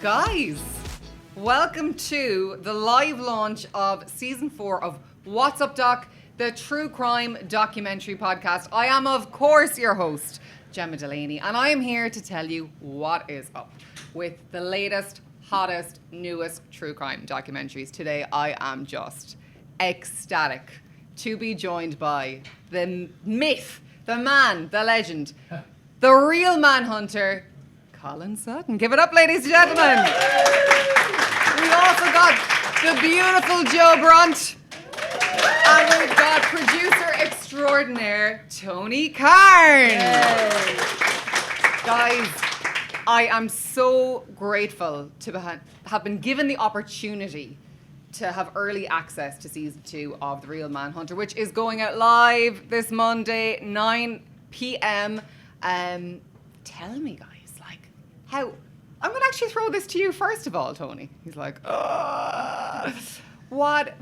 Guys, welcome to the live launch of season 4 of What's Up Doc, the true crime documentary podcast. I am, of course, your host, Gemma Delaney, and I am here to tell you what is up with the latest, hottest, newest true crime documentaries. Today, I am just ecstatic to be joined by the myth, the man, the legend, the Real Manhunter, Colin Sutton. Give it up, ladies and gentlemen. We also got the beautiful Jo Brunt. And we've got producer extraordinaire, Tony Carne. Guys, I am so grateful to have been given the opportunity to have early access to season 2 of The Real Manhunter, which is going out live this Monday, 9 p.m. Tell me, guys, how... I'm going to actually throw this to you first of all, Tony. He's like, What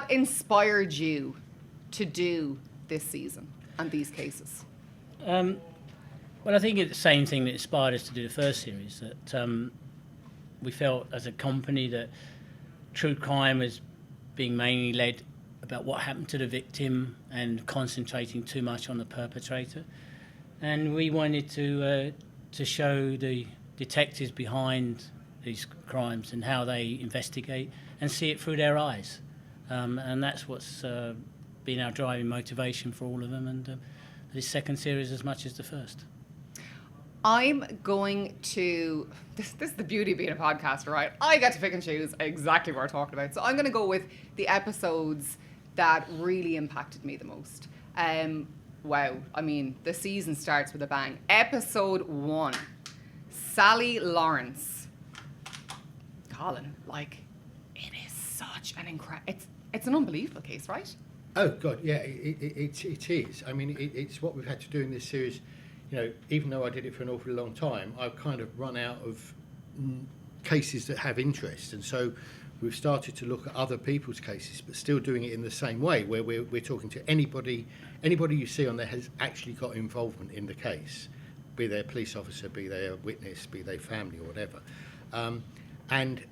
inspired you to do this season and these cases? Well, I think it's the same thing that inspired us to do the first series, that we felt as a company that true crime was being mainly led about what happened to the victim and concentrating too much on the perpetrator. And we wanted to show the detectives behind these crimes and how they investigate and see it through their eyes. And that's what's been our driving motivation for all of them, and this second series as much as the first. I'm going to... This is the beauty of being a podcaster, right? I get to pick and choose exactly what we're talking about. So I'm going to go with the episodes that really impacted me the most. Wow. I mean, the season starts with a bang. Episode 1. Sally Lawrence. Colin, it is such an incredible... It's an unbelievable case, right? Oh, God, yeah, it is. I mean, it's what we've had to do in this series. You know, even though I did it for an awfully long time, I've kind of run out of cases that have interest. And so we've started to look at other people's cases, but still doing it in the same way, where we're talking to anybody you see on there has actually got involvement in the case, be they a police officer, be they a witness, be they family or whatever. And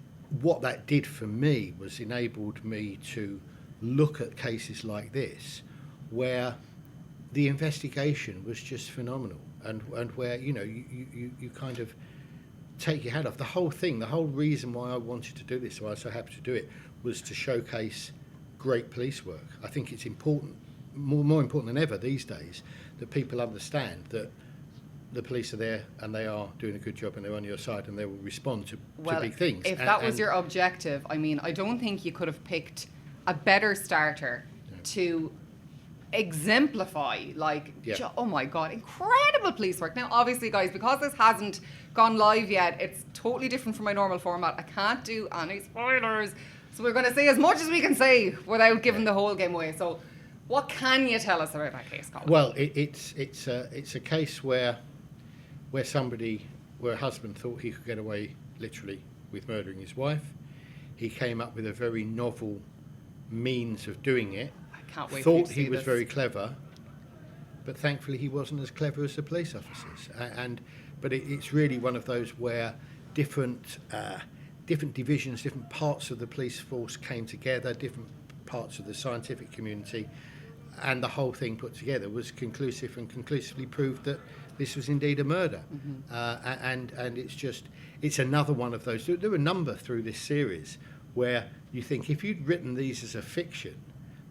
what that did for me was enabled me to look at cases like this, where the investigation was just phenomenal, and where, you know, you kind of take your hat off. The whole thing, the whole reason why I wanted to do this, why I was so happy to do it, was to showcase great police work. I think it's important, more important than ever these days, that people understand that the police are there and they are doing a good job and they're on your side and they will respond to big things. If that was your objective, I mean, I don't think you could have picked a better starter to exemplify, oh my God, incredible police work. Now, obviously, guys, because this hasn't gone live yet, it's totally different from my normal format. I can't do any spoilers, so we're going to say as much as we can say without giving the whole game away. So what can you tell us about that case, Colin? Well, it's a case where a husband thought he could get away literally with murdering his wife. He came up with a very novel means of doing it. I can't wait. Thought he was very clever, but thankfully he wasn't as clever as the police officers. But it's really one of those where different divisions, different parts of the police force came together, different parts of the scientific community, and the whole thing put together was conclusive and conclusively proved that this was indeed a murder. Mm-hmm. And it's another one of those. There were a number through this series where you think if you'd written these as a fiction,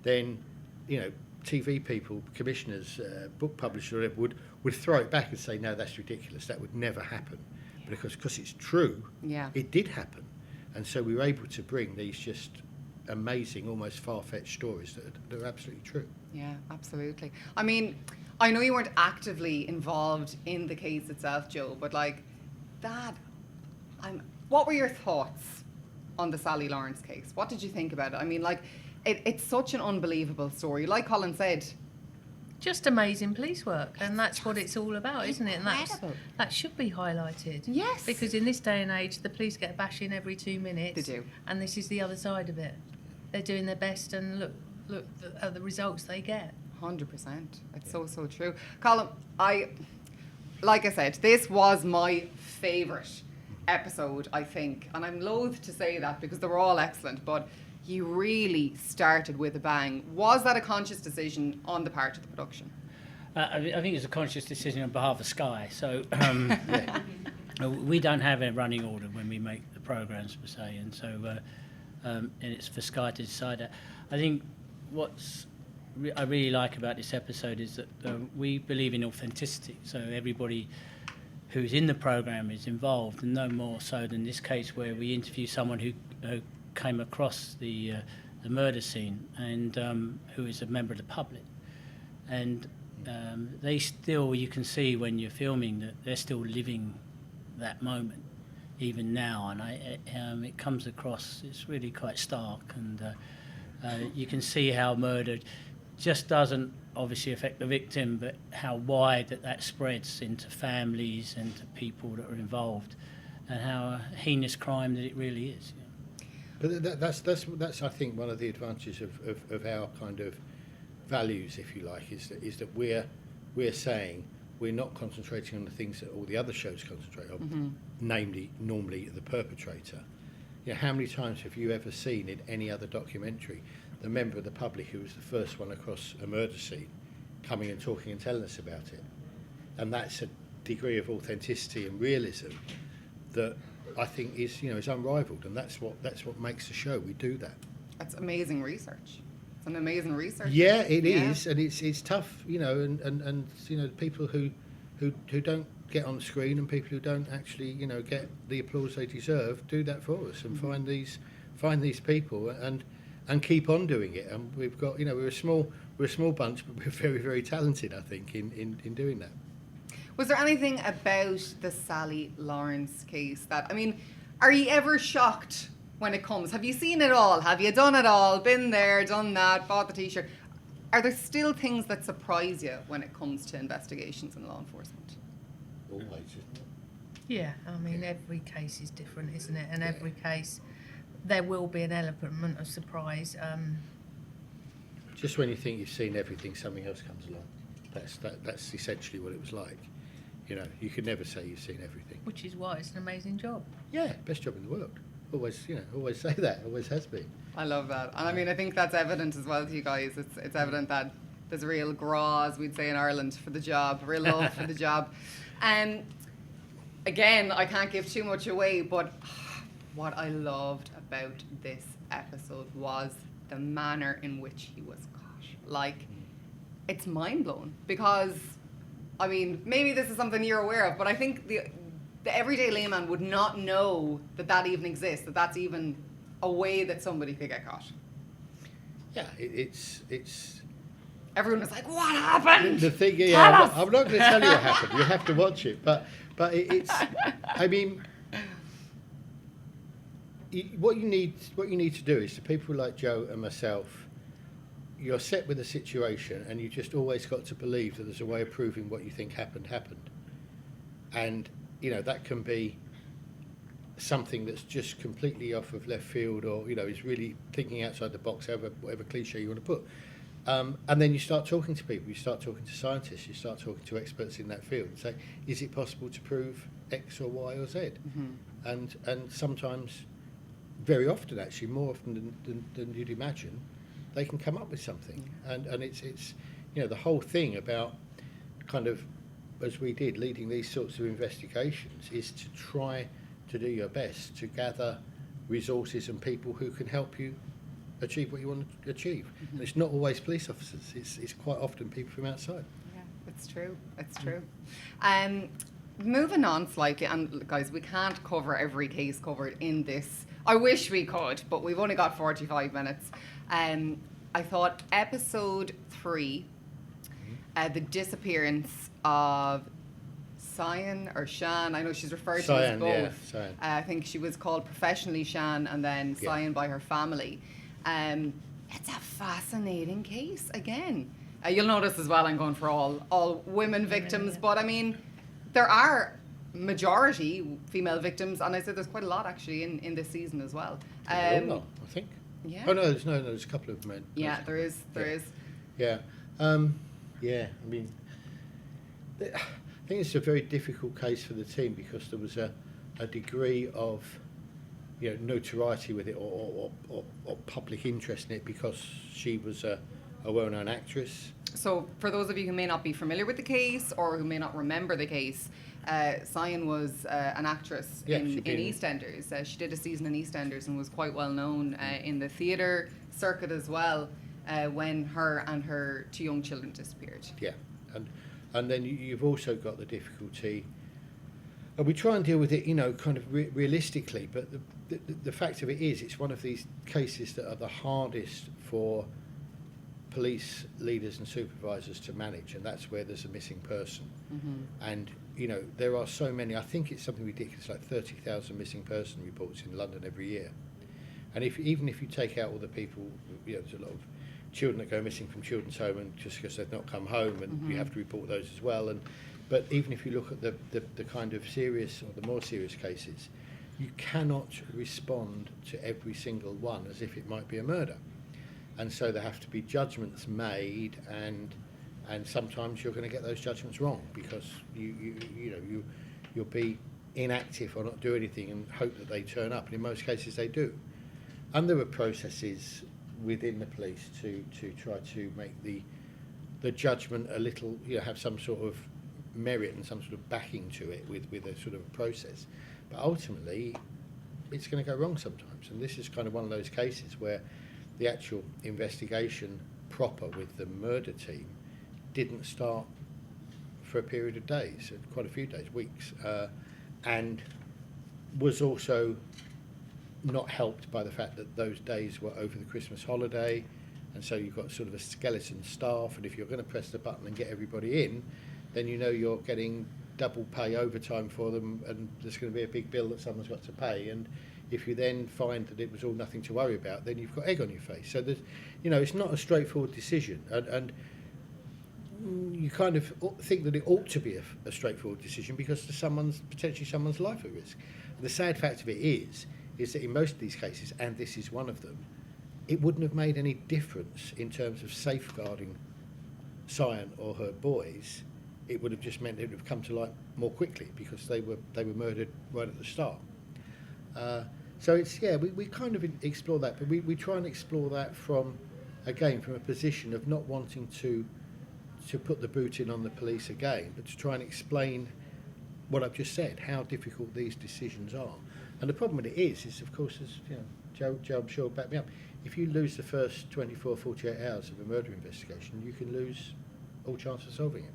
then, you know, TV people, commissioners, book publishers would throw it back and say, no, that's ridiculous, that would never happen. Yeah. But because it's true, it did happen. And so we were able to bring these just amazing, almost far-fetched stories that are absolutely true. Yeah, absolutely. I mean, I know you weren't actively involved in the case itself, Jo, but what were your thoughts on the Sally Lawrence case? What did you think about it? I mean, it's such an unbelievable story. Like Colin said, just amazing police work, and that's what it's all about, isn't it? And that should be highlighted. Yes. Because in this day and age, the police get a bashing every 2 minutes. They do. And this is the other side of it. They're doing their best, and look at the results they get. 100%. It's so true. Colin, like I said, this was my favourite episode, I think, and I'm loath to say that because they were all excellent, but you really started with a bang. Was that a conscious decision on the part of the production? I think it's a conscious decision on behalf of Sky. So we don't have a running order when we make the programmes per se, and so and it's for Sky to decide that. I think I really like about this episode is that we believe in authenticity. So everybody who's in the programme is involved, and no more so than this case where we interview someone who came across the murder scene and who is a member of the public. And they still, you can see when you're filming that they're still living that moment, even now. And it comes across, it's really quite stark. And you can see how murder just doesn't obviously affect the victim, but how wide that spreads into families and to people that are involved, and how heinous crime that it really is. But that's I think one of the advantages of our kind of values, if you like, is that we're saying we're not concentrating on the things that all the other shows concentrate on, namely normally the perpetrator. You know, how many times have you ever seen in any other documentary the member of the public who was the first one across a murder scene coming and talking and telling us about it? And that's a degree of authenticity and realism that I think is unrivaled, and that's what makes the show. We do that. That's amazing research. It's an amazing research. Yeah, it is, and it's tough, and people who don't get on the screen and people who don't actually get the applause they deserve do that for us and find these people and keep on doing it. And we've got we're a small bunch, but we're very, very talented, I think, in doing that. Was there anything about the Sally Lawrence case that, are you ever shocked when it comes? Have you seen it all? Have you done it all? Been there, done that, bought the t-shirt? Are there still things that surprise you when it comes to investigations in law enforcement? Always, isn't it? Yeah, every case is different, isn't it? And every case, there will be an element of surprise. Just when you think you've seen everything, something else comes along. That's essentially what it was like. You could never say you've seen everything. Which is why it's an amazing job. Yeah, best job in the world. Always say that. Always has been. I love that. And I think that's evident as well to you guys. It's evident that there's real graw, as we'd say in Ireland, for the job, real love for the job. Again, I can't give too much away, but what I loved about this episode was the manner in which he was caught. It's mind-blowing because, maybe this is something you're aware of, but I think the everyday layman would not know that even exists, that's even a way that somebody could get caught. Yeah, it's. Everyone was like, "What happened?" The thing, I'm not going to tell you what happened. You have to watch it, but it's. What you need to do is, to people like Joe and myself, you're set with a situation, and you just always got to believe that there's a way of proving what you think happened, and that can be something that's just completely off of left field, or is really thinking outside the box, whatever cliche you want to put. And then you start talking to people, you start talking to scientists, you start talking to experts in that field and say, is it possible to prove X or Y or Z? And sometimes, very often actually, more often than you'd imagine, they can come up with something. And it's the whole thing about kind of, as we did, leading these sorts of investigations is to try to do your best to gather resources and people who can help you achieve what you want to achieve. And it's not always police officers, it's quite often people from outside. Yeah, it's true. Moving on slightly, and guys, we can't cover every case covered in this. I wish we could, but we've only got 45 minutes. I thought episode 3, the disappearance of Cyan or Shan, I know she's referred to as both. Yeah, Cyan. I think she was called professionally Shan and then Cyan by her family. It's a fascinating case again. You'll notice as well I'm going for all women victims, but there are majority female victims, and I said there's quite a lot actually in this season as well. I think. Yeah. Oh no, there's a couple of men. Yeah, there is. Yeah. I think it's a very difficult case for the team because there was a a degree of notoriety with it or public interest in it because she was a well-known actress. So for those of you who may not be familiar with the case or who may not remember the case, Cyan was an actress in EastEnders. She did a season in EastEnders and was quite well known in the theatre circuit as well when her and her 2 young children disappeared. Yeah, and then you've also got the difficulty, and we try and deal with it, kind of realistically, but the fact of it is it's one of these cases that are the hardest for police leaders and supervisors to manage, and that's where there's a missing person. And there are so many. I think it's something ridiculous, like 30,000 missing person reports in London every year. And even if you take out all the people, there's a lot of children that go missing from children's home and just because they've not come home, and you have to report those as well. But even if you look at the kind of serious or the more serious cases, you cannot respond to every single one as if it might be a murder. And so there have to be judgments made, and sometimes you're going to get those judgments wrong because you'll be inactive or not do anything and hope that they turn up, and in most cases they do. And there are processes within the police to try to make the judgment a little, have some sort of merit and some sort of backing to it with a sort of process. But ultimately, it's going to go wrong sometimes, and this is kind of one of those cases where the actual investigation proper with the murder team didn't start for a period of days, quite a few days, weeks, and was also not helped by the fact that those days were over the Christmas holiday, and so you've got sort of a skeleton staff, and if you're going to press the button and get everybody in, then you're getting double pay overtime for them, and there's going to be a big bill that someone's got to pay. And if you then find that it was all nothing to worry about, then you've got egg on your face. So there's, it's not a straightforward decision, and you kind of think that it ought to be a straightforward decision because there's potentially someone's life at risk. And the sad fact of it is that in most of these cases, and this is one of them, it wouldn't have made any difference in terms of safeguarding Cyan or her boys. It would have just meant it would have come to light more quickly because they were murdered right at the start. So it's, we kind of explore that, but we try and explore that from a position of not wanting to put the boot in on the police again, but to try and explain what I've just said, how difficult these decisions are. And the problem with it is of course, as Joe, I'm sure, back me up, if you lose the first 24, 48 hours of a murder investigation, you can lose all chance of solving it.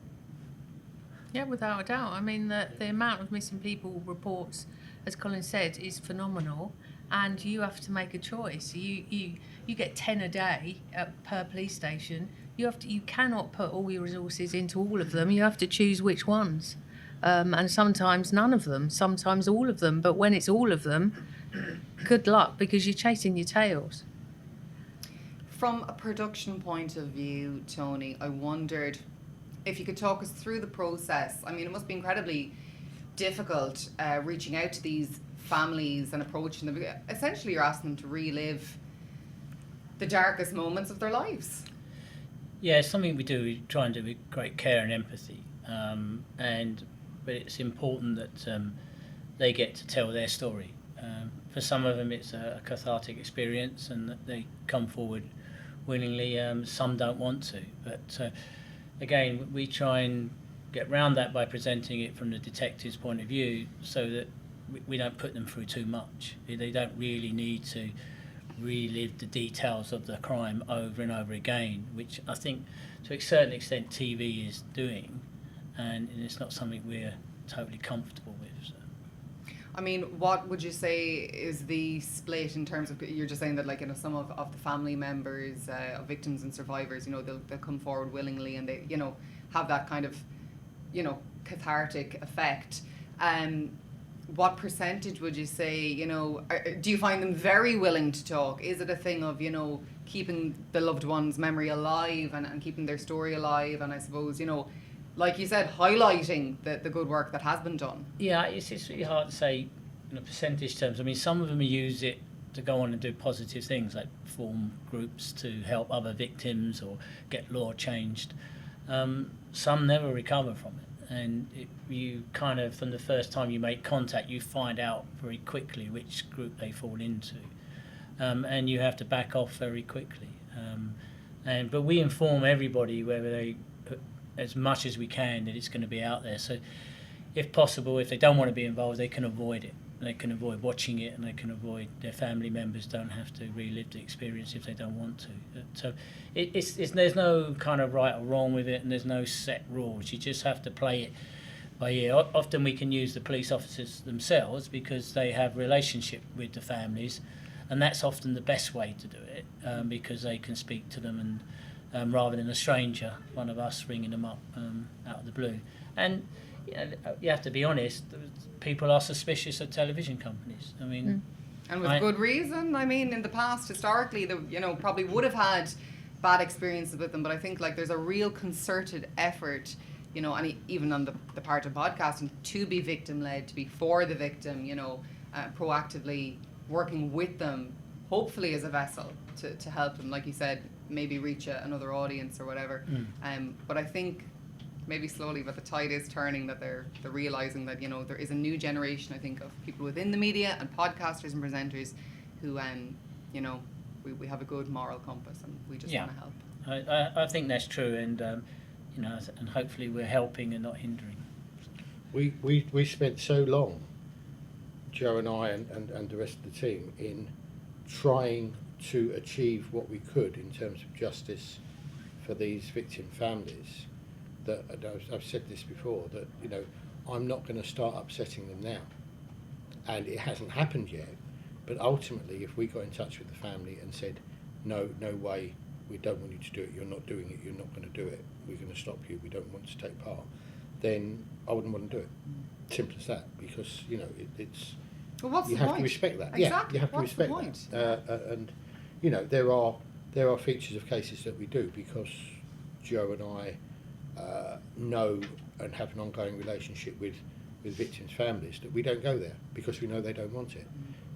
Yeah, without a doubt. I mean, the amount of missing people reports, as Colin said, is phenomenal, and you have to make a choice. You get 10 a day per police station. You cannot put all your resources into all of them. You have to choose which ones, and sometimes none of them, sometimes all of them. But when it's all of them, good luck because you're chasing your tails. From a production point of view, Tony, I wondered if you could talk us through the process. I mean, it must be incredibly difficult reaching out to these families and approaching them. Essentially, you're asking them to relive the darkest moments of their lives. Yeah, it's something we do. We try and do with great care and empathy, but it's important that they get to tell their story. For some of them, it's a cathartic experience, and that they come forward willingly. Some don't want to, but again, we try and get around that by presenting it from the detective's point of view, so that we don't put them through too much. They don't really need to relive the details of the crime over and over again, which I think to a certain extent TV is doing, and it's not something we're totally comfortable with. So. I mean, what would you say is the split in terms of, you're just saying that some of the family members of victims and survivors, they'll come forward willingly and they, have that kind of, cathartic effect. What percentage would you say, do you find them very willing to talk? Is it a thing of, keeping the loved one's memory alive and keeping their story alive, and I suppose, like you said, highlighting the good work that has been done? Yeah, it's really hard to say in percentage terms. I mean, some of them use it to go on and do positive things, like form groups to help other victims or get law changed. Some never recover from it, and you kind of, from the first time you make contact, you find out very quickly which group they fall into, and you have to back off very quickly. But we inform everybody, whether they, as much as we can, that it's going to be out there. So, if possible, if they don't want to be involved, they can avoid it. They can avoid watching it, and they can avoid, their family members don't have to relive the experience if they don't want to. So there's no kind of right or wrong with it, and there's no set rules. You just have to play it by ear. Often we can use the police officers themselves because they have relationship with the families, and that's often the best way to do it, because they can speak to them, and rather than a stranger, one of us ringing them up out of the blue. And you have to be honest, people are suspicious of television companies. I mean, and with good reason. I mean, in the past, historically, probably would have had bad experiences with them, but I think like there's a real concerted effort, and even on the part of podcasting, to be victim-led, to be for the victim, proactively working with them, hopefully as a vessel to help them, like you said, maybe reach another audience or whatever. But I think maybe slowly, but the tide is turning, that they're realizing that there is a new generation, I think, of people within the media and podcasters and presenters who we have a good moral compass, and we just want to help. I think that's true, and and hopefully we're helping and not hindering. We spent so long, Joe and I and the rest of the team, in trying to achieve what we could in terms of justice for these victim families, that I've said this before, that I'm not going to start upsetting them now, and it hasn't happened yet, but ultimately if we got in touch with the family and said, no way, we don't want you to do it, you're not doing it, you're not going to do it, we're going to stop you, we don't want to take part, then I wouldn't want to do it. Simple as that, because it's well, what's you the have point? to respect that. Exactly. Yeah, you have to What's respect the point? that. And there are features of cases that we do because Joe and I know and have an ongoing relationship with victims' families, that we don't go there because we know they don't want it.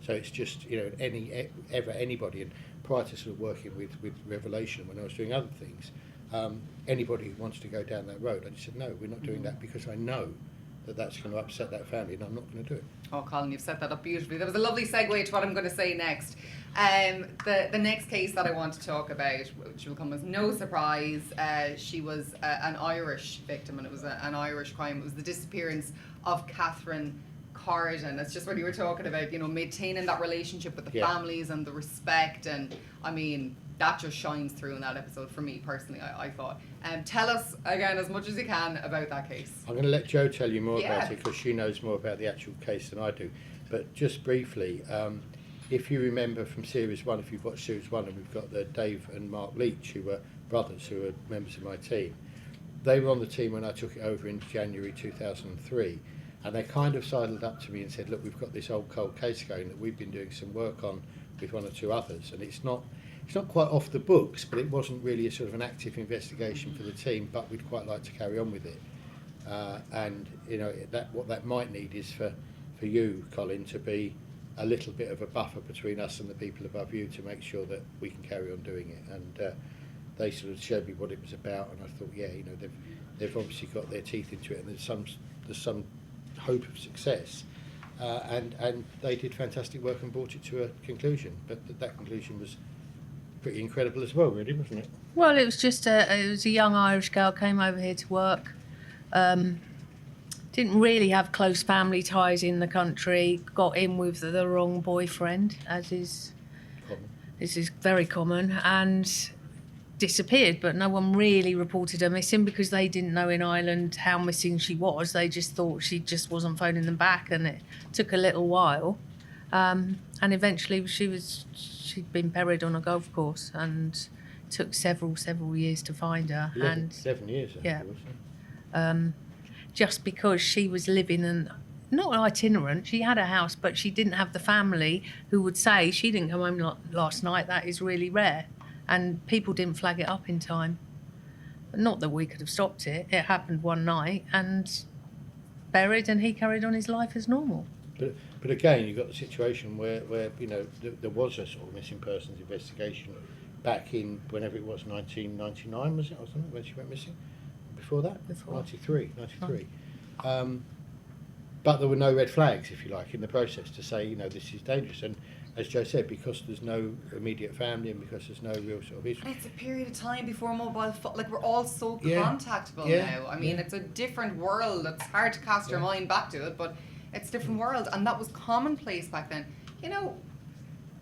So it's just anybody, and prior to sort of working with Revelation, when I was doing other things, anybody who wants to go down that road, I just said no, we're not doing that, because I know that that's going to upset that family, and I'm not going to do it. Oh, Colin, you've set that up beautifully. That was a lovely segue to what I'm going to say next. The next case that I want to talk about, which will come as no surprise, she was an Irish victim, and it was an Irish crime. It was the disappearance of Catherine Carden. That's just what you were talking about, maintaining that relationship with the families and the respect, and I mean, that just shines through in that episode for me personally, I thought. Tell us, again, as much as you can about that case. I'm going to let Jo tell you more about it, because she knows more about the actual case than I do. But just briefly, if you remember from Series 1, if you've watched Series 1, and we've got the Dave and Mark Leach, who were brothers, who were members of my team. They were on the team when I took it over in January 2003. And they kind of sidled up to me and said, look, we've got this old cold case going that we've been doing some work on with one or two others, and it's not quite off the books, but it wasn't really a sort of an active investigation for the team, but we'd quite like to carry on with it. And what that might need is for you, Colin, to be a little bit of a buffer between us and the people above you, to make sure that we can carry on doing it. And they sort of showed me what it was about, and I thought, they've obviously got their teeth into it, and there's some hope of success. And they did fantastic work and brought it to a conclusion. But that conclusion was pretty incredible as well, really, wasn't it? Well, it was just a young Irish girl, came over here to work. Didn't really have close family ties in the country. Got in with the wrong boyfriend, as is Common. This is very common, and disappeared. But no one really reported her missing, because they didn't know in Ireland how missing she was. They just thought she just wasn't phoning them back, and it took a little while. And eventually she'd been buried on a golf course, and took several years to find her. 7 years, I think it was. Just because she was living not itinerant, she had a house, but she didn't have the family who would say she didn't come home last night. That is really rare, and people didn't flag it up in time. But not that we could have stopped it. It happened one night and buried, and he carried on his life as normal. But again, you've got the situation where there was a sort of missing persons investigation back in whenever it was, 1999, was it, or something, when she went missing? Before that? Before. 93. But there were no red flags, if you like, in the process to say, this is dangerous. And as Joe said, because there's no immediate family and because there's no real sort of history. And it's a period of time before mobile like we're all so Yeah. contactable Yeah. now. I mean, Yeah. it's a different world. It's hard to cast your mind back to it, but it's a different world. And that was commonplace back then.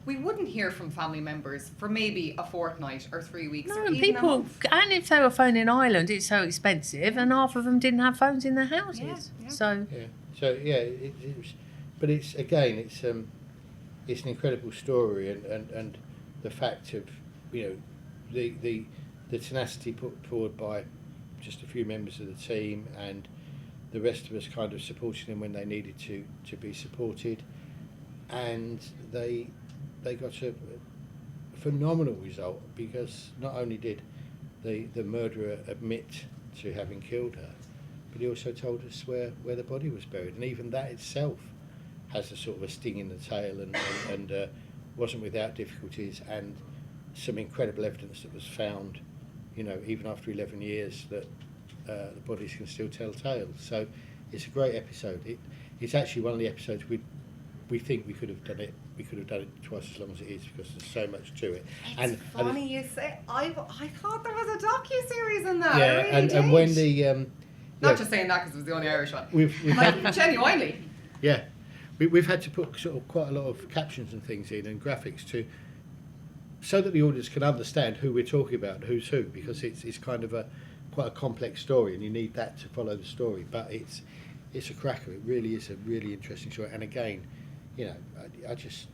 We wouldn't hear from family members for maybe a fortnight or 3 weeks. No, or and even a people, month. and if they were phoning Ireland, it's so expensive, and half of them didn't have phones in their houses. Yeah. So Yeah. So it was, but it's again, it's an incredible story, and the fact of the tenacity put forward by just a few members of the team, and the rest of us kind of supporting them when they needed to be supported, and they got a phenomenal result, because not only did the murderer admit to having killed her, but he also told us where the body was buried, and even that itself has a sort of a sting in the tail, and wasn't without difficulties, and some incredible evidence that was found, even after 11 years, that the bodies can still tell tales. So it's a great episode. It's actually one of the episodes we think we could have done it. We could have done it twice as long as it is, because there's so much to it. It's funny you say. I thought there was a docu-series in that. Yeah, I really did. and when the Not just saying that because it was the only Irish one. we've had, Genuinely. yeah, we've had to put sort of quite a lot of captions and things in, and graphics so that the audience can understand who we're talking about and who's who, because it's kind of quite a complex story, and you need that to follow the story. But it's a cracker. It really is a really interesting story. And again, I just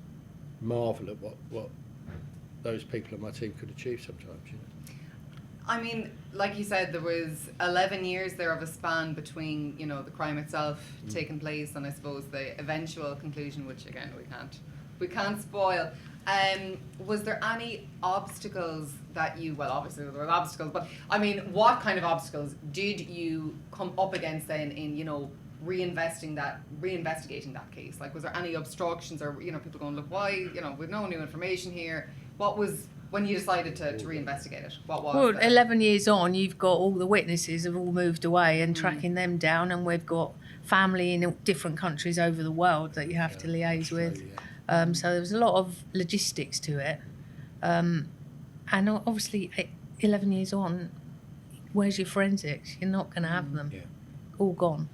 marvel at what those people on my team could achieve sometimes. I mean, like you said, there was 11 years there of a span between, the crime itself taking place and I suppose the eventual conclusion, which again we can't spoil. Was there any obstacles that obviously there were obstacles, but I mean, what kind of obstacles did you come up against then in, reinvestigating that case? Like, was there any obstructions, or people going, look, why, with no new information here? What was, when you decided to reinvestigate it, what was well, the- 11 years on, you've got all the witnesses have all moved away, and tracking them down, and we've got family in different countries over the world that you have to liaise with. So there was a lot of logistics to it, and obviously 11 years on, where's your forensics? You're not going to have them. Yeah. All gone.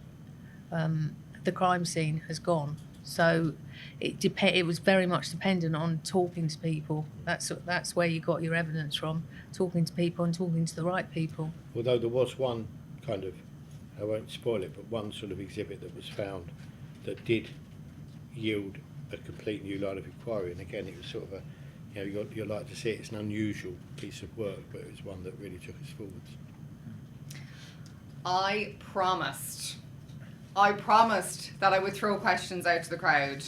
The crime scene has gone. So it was very much dependent on talking to people. That's where you got your evidence from, talking to people and talking to the right people. Although there was one kind of, I won't spoil it, but one sort of exhibit that was found that did yield a complete new line of inquiry. And again, it was sort of you'll like to see it. It's an unusual piece of work, but it was one that really took us forwards. I promised that I would throw questions out to the crowd.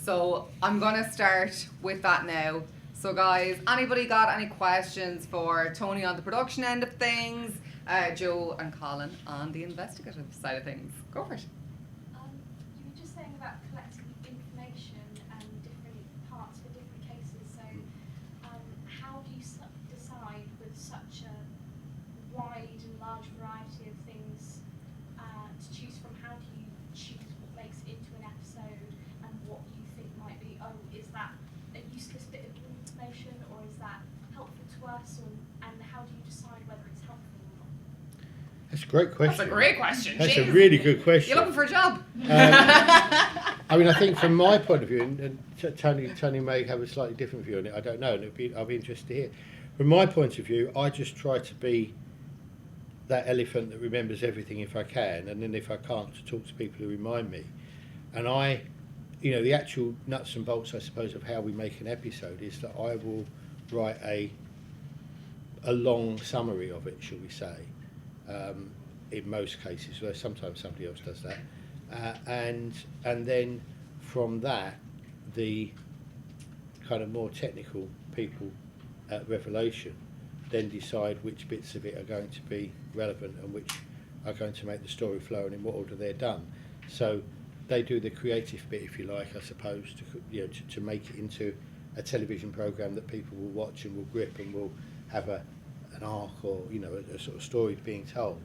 So I'm going to start with that now. So guys, anybody got any questions for Tony on the production end of things, Joe and Colin on the investigative side of things? Go for it. You were just saying about collecting information and different parts for different cases. So how do you decide with such a wide and large variety of things to choose from? How do you choose what makes it into an episode and what you think might be, is that a useless bit of information, or is that helpful to us, and how do you decide whether it's helpful or not? That's a great question. That's a great question. That's Jeez. a really good question. You're looking for a job. I mean, I think from my point of view, and Tony may have a slightly different view on it, I don't know, and I'll be interested to hear. From my point of view, I just try to be that elephant that remembers everything if I can, and then if I can't, to talk to people who remind me. And the actual nuts and bolts, I suppose, of how we make an episode is that I will write a long summary of it, shall we say, in most cases, though sometimes somebody else does that. And then from that, the kind of more technical people at Revelation then decide which bits of it are going to be relevant and which are going to make the story flow and in what order they're done. So they do the creative bit, if you like, I suppose, to make it into a television programme that people will watch and will grip and will have an arc or a sort of story being told.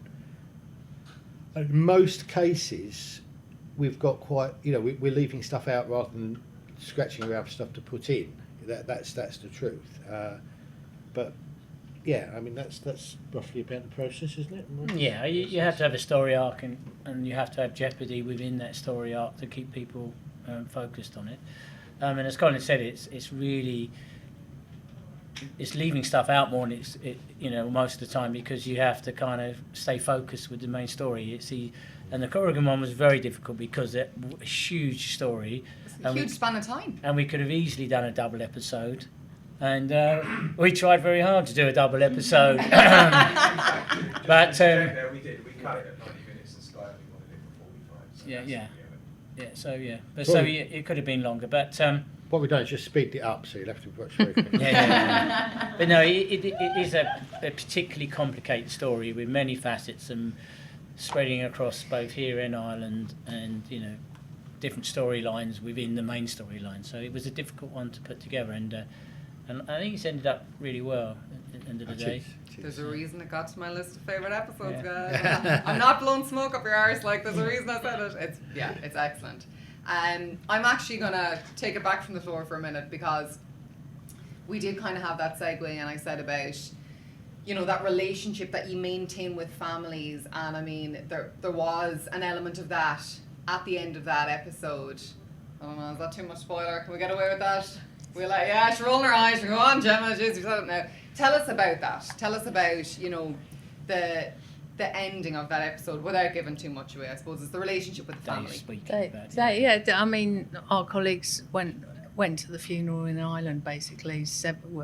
In most cases, we've got quite, we're leaving stuff out rather than scratching around for stuff to put in. That's the truth. But yeah, I mean that's roughly about the process, isn't it? Yeah, you have to have a story arc, and you have to have jeopardy within that story arc to keep people focused on it. And as Colin said, it's really leaving stuff out more than most of the time, because you have to kind of stay focused with the main story. And the Corrigan one was very difficult because it's a huge story. A huge span of time. And we could have easily done a double episode. And we tried very hard to do a double episode. But we did. We cut it at 90 minutes and Sky only wanted it for 45. So it could have been longer. But what we've done is just speed it up, so you'll have to watch very quickly. yeah. But no, it is a particularly complicated story with many facets and spreading across both here in Ireland and different storylines within the main storyline. So it was a difficult one to put together, and I think it's ended up really well at the end of the day. There's a reason it got to my list of favourite episodes, guys. I'm not blowing smoke up your arse, there's a reason I said it. It's excellent. I'm actually going to take it back from the floor for a minute, because we did kind of have that segue, and I said about, that relationship that you maintain with families, and I mean, there was an element of that at the end of that episode. I don't know, is that too much spoiler? Can we get away with that? We're like, yeah, she's rolling her eyes. Go on, Gemma, jeez, you said it now. Tell us about that. Tell us about, the ending of that episode, without giving too much away, I suppose. It's the relationship with the family. I mean, our colleagues went to the funeral in Ireland, basically,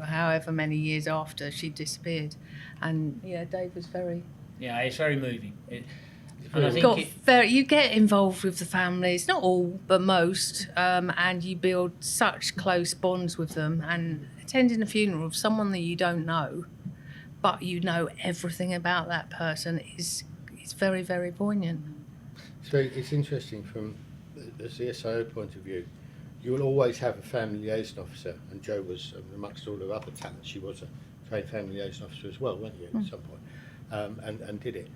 however many years after she disappeared. And, Dave was very... Yeah, it's very moving. And I think you get involved with the families, not all, but most, and you build such close bonds with them. And attending a funeral of someone that you don't know, but you know everything about that person, is very, very poignant. So it's interesting from the CSIO point of view. You will always have a family liaison officer, and Jo was, amongst all her other talents, she was a trained family liaison officer as well, weren't you, at some point, and did it.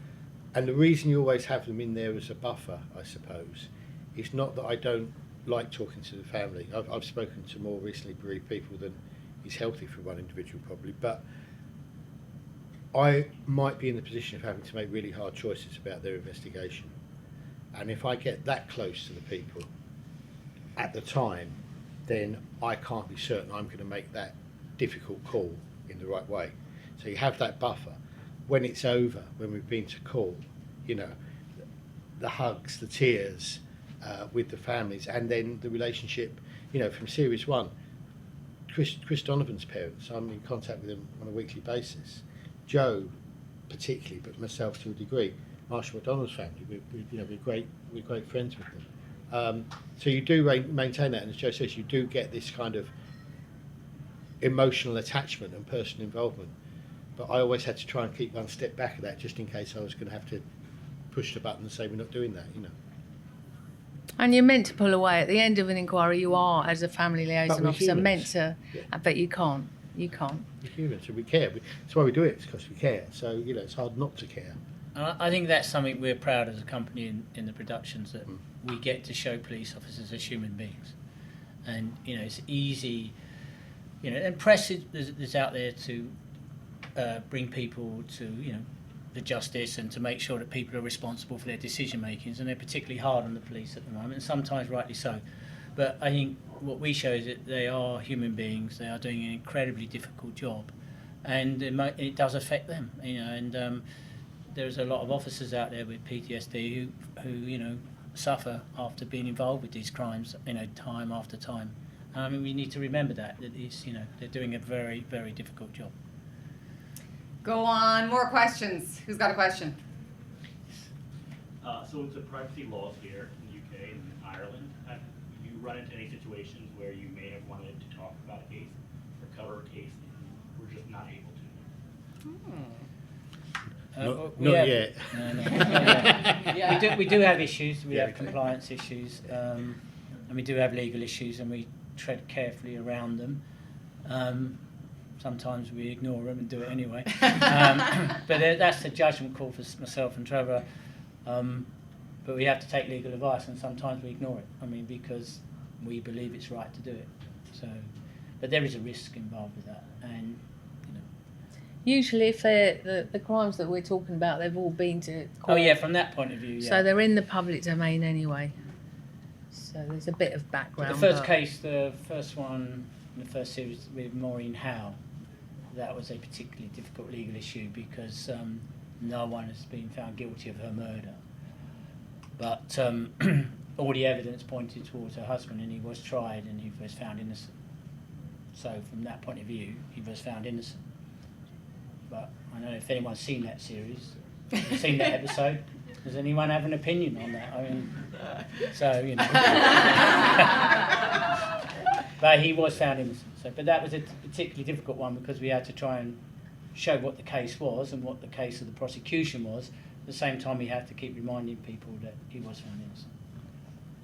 And the reason you always have them in there as a buffer, I suppose, is not that I don't like talking to the family. I've spoken to more recently bereaved people than is healthy for one individual probably, but I might be in the position of having to make really hard choices about their investigation. And if I get that close to the people at the time, then I can't be certain I'm going to make that difficult call in the right way. So you have that buffer. When it's over, when we've been to call, the hugs, the tears with the families, and then the relationship, from series 1, Chris Donovan's parents, I'm in contact with them on a weekly basis. Jo, particularly, but myself to a degree. Marshall McDonald's family, we're great friends with them. So you do maintain that, and as Jo says, you do get this kind of emotional attachment and personal involvement. But I always had to try and keep one step back of that, just in case I was going to have to push the button and say we're not doing that, And you're meant to pull away at the end of an inquiry. You are, as a family liaison officer, humans. meant to, Yeah. But you can't. You can't. We're human, so we care. That's why we do it, it's because we care. So it's hard not to care. I think that's something we're proud as a company in the productions, that we get to show police officers as human beings, and it's easy, and press is out there to bring people to the justice and to make sure that people are responsible for their decision makings, and they're particularly hard on the police at the moment, and sometimes rightly so. But I think what we show is that they are human beings. They are doing an incredibly difficult job, and it does affect them. And there's a lot of officers out there with PTSD who suffer after being involved with these crimes, time after time. I mean, we need to remember that they're doing a very, very difficult job. Go on, more questions. Who's got a question? So with the privacy laws here in the UK and in Ireland, have you run into any situations where you may have wanted to talk about a case or cover a case and you were just not able to? Not yet. No. Yeah, we do have issues. We have compliance issues, and we do have legal issues, and we tread carefully around them. Sometimes we ignore them and do it anyway. But that's the judgment call for myself and Trevor. But we have to take legal advice, and sometimes we ignore it. I mean, because we believe it's right to do it. So, but there is a risk involved with that, and Usually, if the crimes that we're talking about, they've all been to court. Oh yeah, from that point of view, yeah. So they're in the public domain anyway. So there's a bit of background. The first case, the first one in the first series with Maureen Howe, that was a particularly difficult legal issue because no one has been found guilty of her murder. But all the evidence pointed towards her husband, and he was tried and he was found innocent. So from that point of view, he was found innocent. But I don't know if anyone's seen that series, seen that episode. Does anyone have an opinion on that? I mean, so, you know. But he was found innocent. So, but that was a particularly difficult one because we had to try and show what the case was and what the case of the prosecution was. At the same time, we had to keep reminding people that he was found innocent.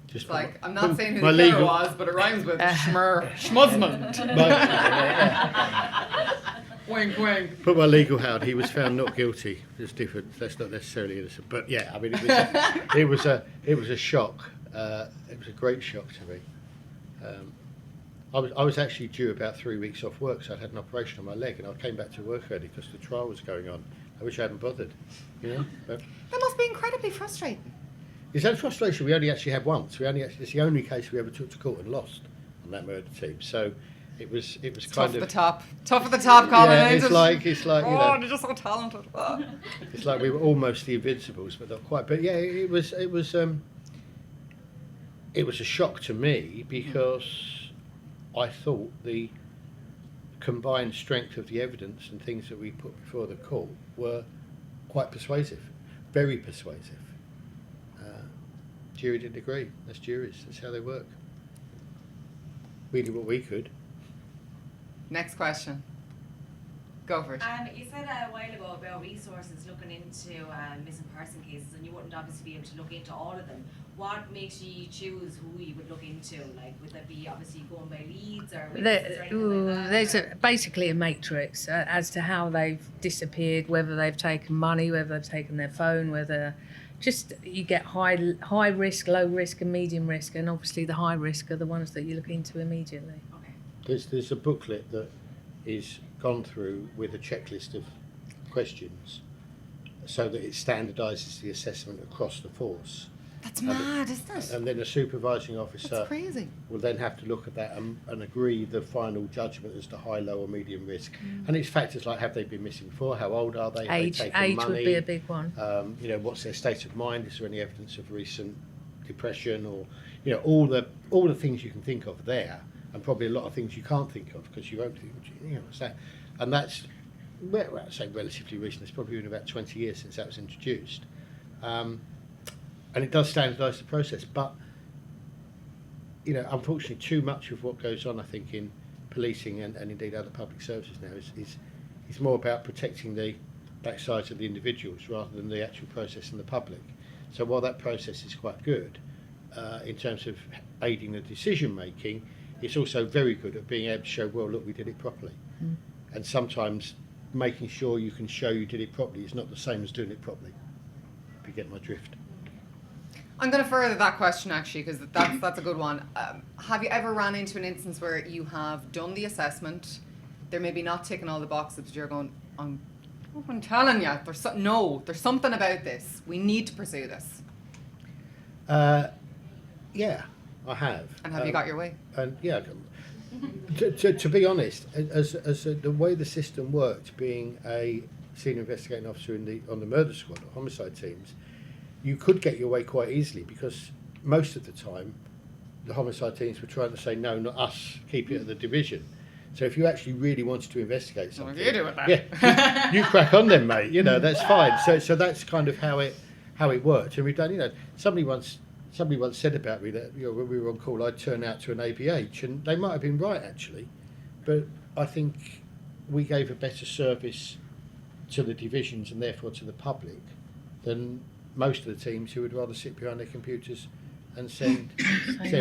Just like, I'm not saying who the killer was, but it rhymes with schmuzman. Wink, wink. Put my legal hat. He was found not guilty. It's different. That's not necessarily innocent. But yeah, I mean, it was a shock. It was a great shock to me. I was actually due about 3 weeks off work, so I'd had an operation on my leg, and I came back to work early because the trial was going on. I wish I hadn't bothered. You know. But that must be incredibly frustrating. Is that frustration? We only actually had once. It's the only case we ever took to court and lost on that murder team. So it was kind of tough at the top, Colin. Yeah, it's like you know, they're just so talented. It's like we were almost the Invincibles, but not quite. But yeah, it was a shock to me because I thought the combined strength of the evidence and things that we put before the court were quite persuasive, very persuasive. Jury didn't agree. That's juries. That's how they work. We did what we could. Next question. Go for it. You said a while ago about resources looking into missing person cases, and you wouldn't obviously be able to look into all of them. What makes you choose who you would look into? Like, would that be obviously going by leads or witnesses or anything like that? There's basically a matrix as to how they've disappeared, whether they've taken money, whether they've taken their phone, whether just you get high risk, low risk, and medium risk, and obviously the high risk are the ones that you look into immediately. Okay. There's a booklet that is gone through with a checklist of questions so that it standardises the assessment across the force. That's mad, isn't it? And then a supervising officer That's crazy. will then have to look at that and agree the final judgment as to high, low or medium risk. And it's factors like, have they been missing before? How old are they? Age money? would be a big one. You know, what's their state of mind? Is there any evidence of recent depression, or you know, all the things you can think of there, and probably a lot of things you can't think of because you won't think, you know, so, and that's, well, I say relatively recent. It's probably been about 20 years since that was introduced, and it does standardise the process. But you know, unfortunately, too much of what goes on, I think, in policing and indeed other public services now is more about protecting the backsides of the individuals rather than the actual process and the public. So while that process is quite good in terms of aiding the decision making, it's also very good at being able to show, well, look, we did it properly. And sometimes making sure you can show you did it properly is not the same as doing it properly, if you get my drift. I'm going to further that question actually, because that's a good one. Have you ever ran into an instance where you have done the assessment, they're maybe not ticking all the boxes, but you're going, I'm telling you, there's something about this. We need to pursue this. Yeah, I have. And have you got your way? And yeah, to be honest, as the way the system worked, being a senior investigating officer on the murder squad or homicide teams, you could get your way quite easily because most of the time the homicide teams were trying to say, no, not us, keep it at the division. So if you actually really wanted to investigate something, what do you do with that? Yeah, you crack on then, mate. You know, that's fine. So that's kind of how it worked. And we've done. You know, somebody once said about me that, you know, when we were on call, I'd turn out to an ABH, and they might have been right actually, but I think we gave a better service to the divisions and therefore to the public than most of the teams who would rather sit behind their computers and send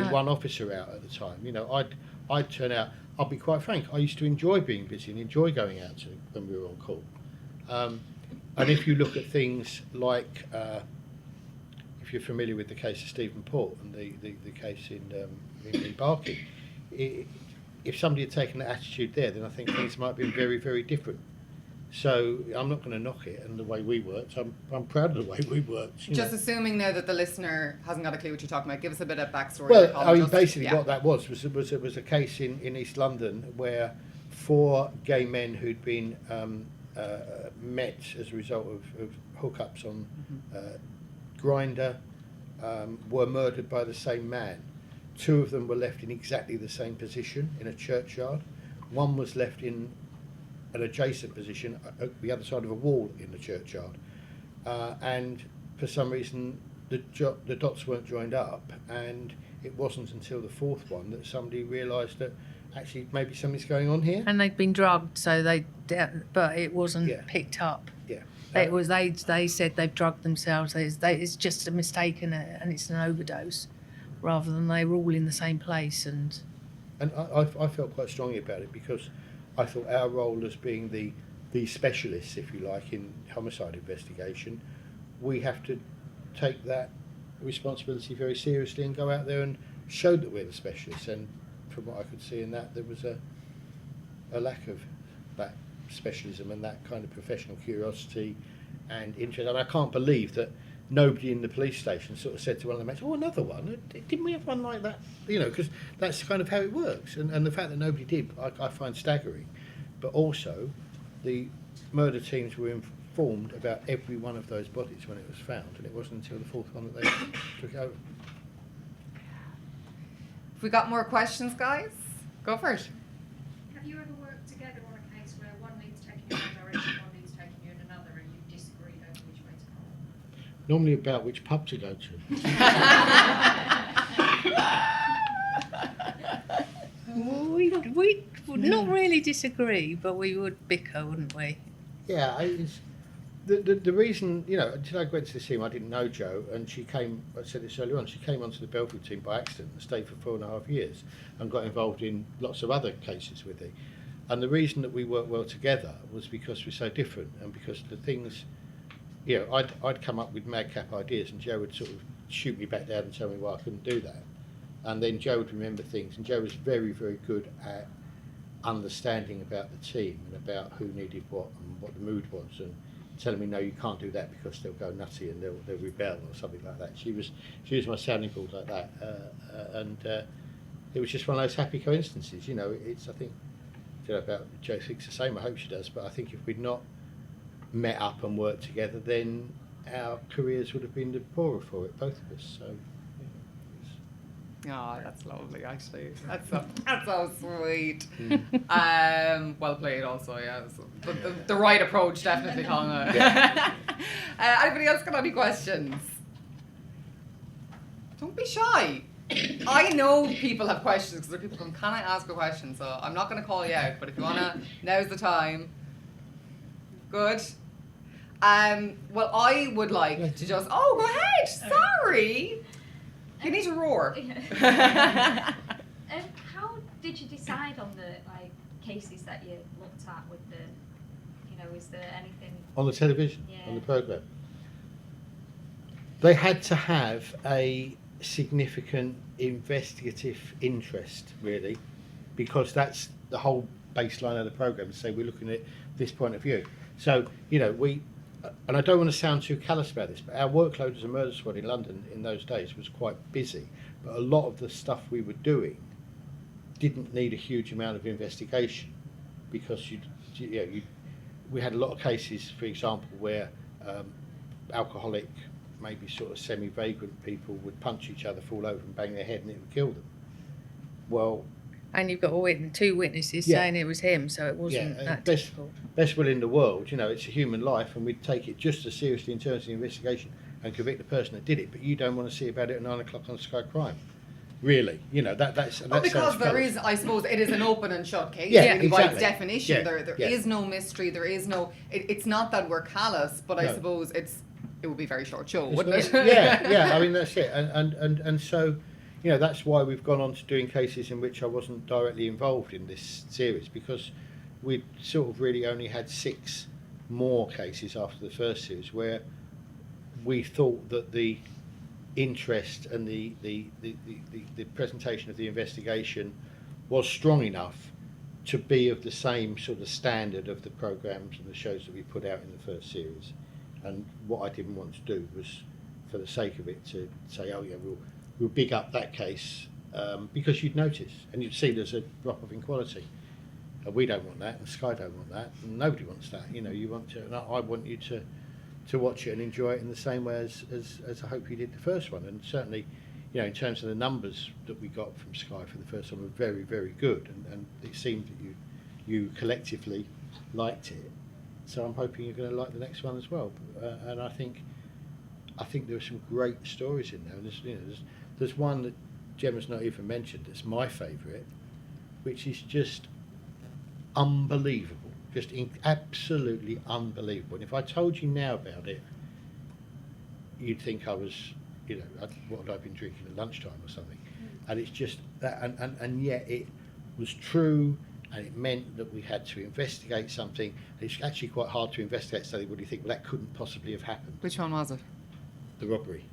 one officer out at the time. You know, I'd turn out. I'll be quite frank. I used to enjoy being busy and enjoy going out when we were on call. And if you look at things like if you're familiar with the case of Stephen Port and the case in Barking, if somebody had taken that attitude there, then I think things might have been very, very different. So I'm not going to knock it and the way we worked. I'm proud of the way we worked. Just assuming now that the listener hasn't got a clue what you're talking about, give us a bit of backstory. Well, I mean, basically what that was a case in East London where 4 gay men who'd been met as a result of hookups on Grindr were murdered by the same man. 2 of them were left in exactly the same position in a churchyard. 1 was left in an adjacent position at the other side of a wall in the churchyard, and for some reason the dots weren't joined up, and it wasn't until the 4th one that somebody realised that actually maybe something's going on here. And they'd been drugged, so but it wasn't picked up. Yeah. It was they said they've drugged themselves. It's just a mistake and it's an overdose, rather than they were all in the same place. And I felt quite strongly about it because I thought our role as being the specialists, if you like, in homicide investigation, we have to take that responsibility very seriously and go out there and show that we're the specialists. And from what I could see in that, there was a lack of that specialism and that kind of professional curiosity and interest. And I can't believe that nobody in the police station sort of said to one of the mates, "Oh, another one? Didn't we have one like that?" You know, because that's kind of how it works. And the fact that nobody did, I find staggering. But also, the murder teams were informed about every one of those bodies when it was found, and it wasn't until the 4th one that they took over. If we got more questions, guys, go for it. Have you ever worked together on a case where one lead's taking you in one direction, one lead's taking you in another, and you disagree over which way to go? Normally about which pub to go to. we would not really disagree, but we would bicker, wouldn't we? Yeah, the reason, you know, until I went to the team, I didn't know Jo, and she came, I said this earlier on, she came onto the Belfry team by accident and stayed for 4.5 years and got involved in lots of other cases with me. And the reason that we worked well together was because we're so different, and because the things, you know, I'd come up with madcap ideas and Jo would sort of shoot me back down and tell me why I couldn't do that. And then Jo would remember things, and Jo was very, very good at understanding about the team and about who needed what and what the mood was, and telling me, no, you can't do that because they'll go nutty and they'll rebel or something like that. She was my sounding board like that, and it was just one of those happy coincidences. You know, it's, I think, you know, about Jo thinks the same. I hope she does, but I think if we'd not met up and worked together, then our careers would have been the poorer for it, both of us. So. Oh, that's lovely, actually. That's so sweet. Well played, also. Yeah, the right approach, definitely, Colin. Yeah. Anybody else got any questions? Don't be shy. I know people have questions because there are people going, "Can I ask a question?" So I'm not going to call you out, but if you wanna, now's the time. Good. Well, I would like to just. Oh, go ahead. Sorry. You need to roar. How did you decide on the cases that you looked at with the, you know, is there anything On the television, Yeah. on the programme. They had to have a significant investigative interest, really, because that's the whole baseline of the programme, to say we're looking at this point of view. So, you know, and I don't want to sound too callous about this, but our workload as a murder squad in London in those days was quite busy. But a lot of the stuff we were doing didn't need a huge amount of investigation, because we had a lot of cases, for example, where alcoholic, maybe sort of semi-vagrant people would punch each other, fall over and bang their head, and it would kill them. Well, And you've got 2 witnesses saying it was him, so it wasn't that difficult. Best will in the world, you know, it's a human life, and we'd take it just as seriously in terms of the investigation and convict the person that did it, but you don't want to see about it at 9 o'clock on Sky Crime. Really, you know, that's well, because there is, I suppose, it is an open and shut case. Yeah, really, by exactly. definition, Yeah, there yeah. is no mystery. There is no. It's not that we're callous, but I No. suppose it would be a very short show, wouldn't it? Yeah. I mean, that's it, and so, you know, that's why we've gone on to doing cases in which I wasn't directly involved in this series, because we sort of really only had 6 more cases after the first series where we thought that the interest and the presentation of the investigation was strong enough to be of the same sort of standard of the programmes and the shows that we put out in the first series. And what I didn't want to do was, for the sake of it, to say, oh yeah, we'll big up that case, because you'd notice and you'd see there's a drop off in quality. And we don't want that, and Sky don't want that, and nobody wants that. You know, you want to, and I want you to watch it and enjoy it in the same way as I hope you did the first one. And certainly, you know, in terms of the numbers that we got from Sky for the first one were very, very good, and it seemed that you collectively liked it. So I'm hoping you're going to like the next one as well. And I think there are some great stories in there. There's one that Gemma's not even mentioned that's my favourite, which is just unbelievable, just absolutely unbelievable. And if I told you now about it, you'd think I was, you know, what had I been drinking at lunchtime or something. And it's just that, and yet it was true, and it meant that we had to investigate something. It's actually quite hard to investigate something when you think, well, that couldn't possibly have happened. Which one was it? The robbery.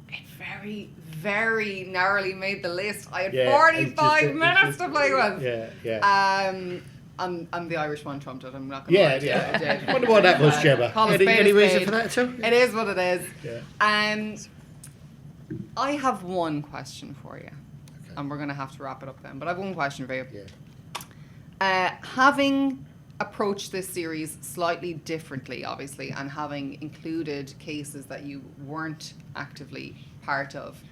It very, very narrowly made the list. I had Yeah, 45 minutes to play with. Yeah. And the Irish one trumped it. I'm not going to lie to you. I did. I wonder why that was, Gemma. Any reason for that at all? It is what it is. Yeah. I have one question for you. Okay. And we're going to have to wrap it up then. But I have one question for you. Yeah. Having approached this series slightly differently, obviously, and having included cases that you weren't actively part of,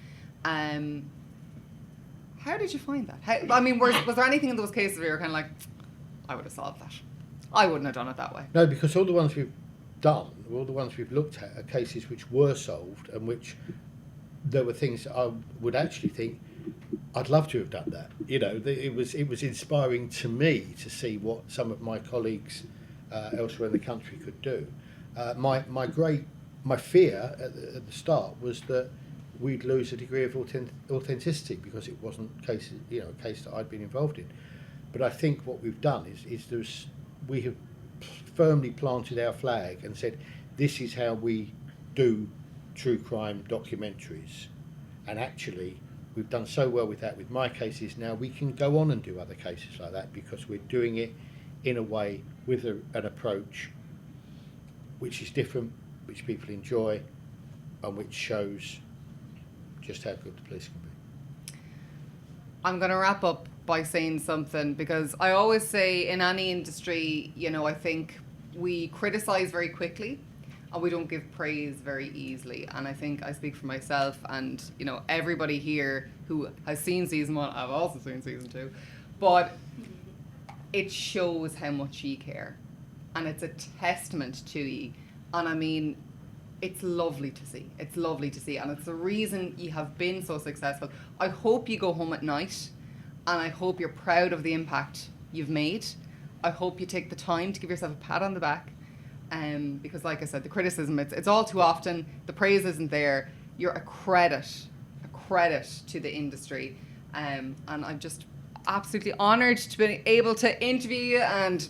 how did you find that? Was there anything in those cases where you were kind of like, I would have solved that. I wouldn't have done it that way. No, because all the ones we've done, all the ones we've looked at are cases which were solved and which there were things that I would actually think I'd love to have done that. You know, it was inspiring to me to see what some of my colleagues elsewhere in the country could do. My fear at the start was that we'd lose a degree of authenticity because it wasn't a case that I'd been involved in. But I think what we've done is we have firmly planted our flag and said, this is how we do true crime documentaries. And actually, we've done so well with that with my cases. Now we can go on and do other cases like that because we're doing it in a way with an approach which is different, which people enjoy, and which shows just how good the police can be. I'm going to wrap up by saying something, because I always say in any industry, you know, I think we criticise very quickly and we don't give praise very easily. And I think I speak for myself and, you know, everybody here who has seen season 1, I've also seen season 2, but it shows how much you care. And it's a testament to you. And I mean, it's lovely to see. It's lovely to see. And it's the reason you have been so successful. I hope you go home at night and I hope you're proud of the impact you've made. I hope you take the time to give yourself a pat on the back. Because like I said, the criticism, it's all too often. The praise isn't there. You're a credit to the industry. And I'm just absolutely honoured to be able to interview you and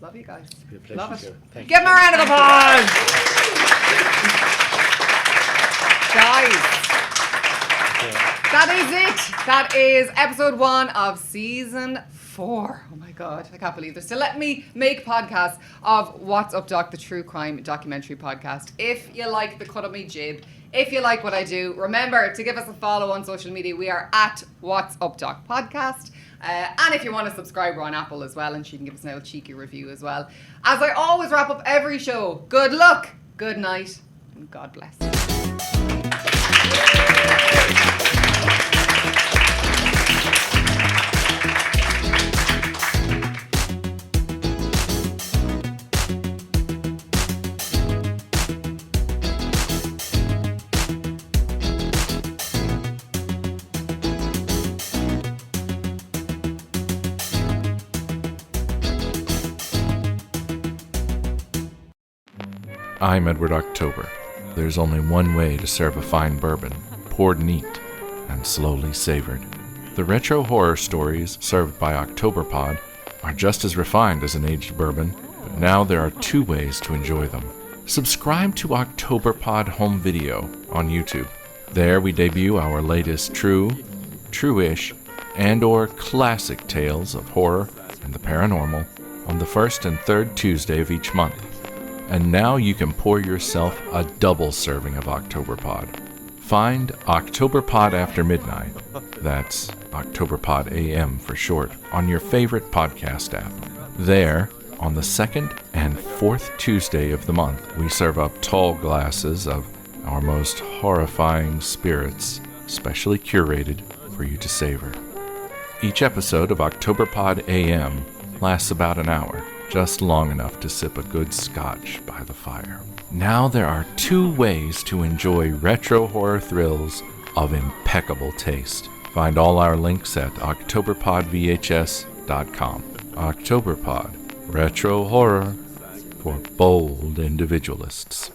love you guys. It's been a pleasure. Love it. Thank Give you. them a round of applause. Guys, that is it. That is episode 1 of season 4. Oh my God, I can't believe they're still letting me make podcasts of What's Up Doc, the true crime documentary podcast. If you like the cut of me jib, if you like what I do, remember to give us a follow on social media. We are at What's Up Doc Podcast. And if you want to subscribe, we're on Apple as well, and she can give us a little cheeky review as well. As I always wrap up every show, good luck, good night, and God bless. I'm Edward October. There's only one way to serve a fine bourbon, poured neat and slowly savored. The retro horror stories served by Octoberpod are just as refined as an aged bourbon, but now there are 2 ways to enjoy them. subscribe to OctoberPod Home Video on YouTube. There we debut our latest true, true-ish, and/or classic tales of horror and the paranormal on the first and third Tuesday of each month. And now you can pour yourself a double serving of OctoberPod. Find OctoberPod After Midnight, that's OctoberPod AM for short, on your favorite podcast app. There, on the second and fourth Tuesday of the month, we serve up tall glasses of our most horrifying spirits, specially curated for you to savor. Each episode of OctoberPod AM lasts about an hour, just long enough to sip a good scotch by the fire. Now there are 2 ways to enjoy retro horror thrills of impeccable taste. Find all our links at octoberpodvhs.com. OctoberPod, retro horror for bold individualists.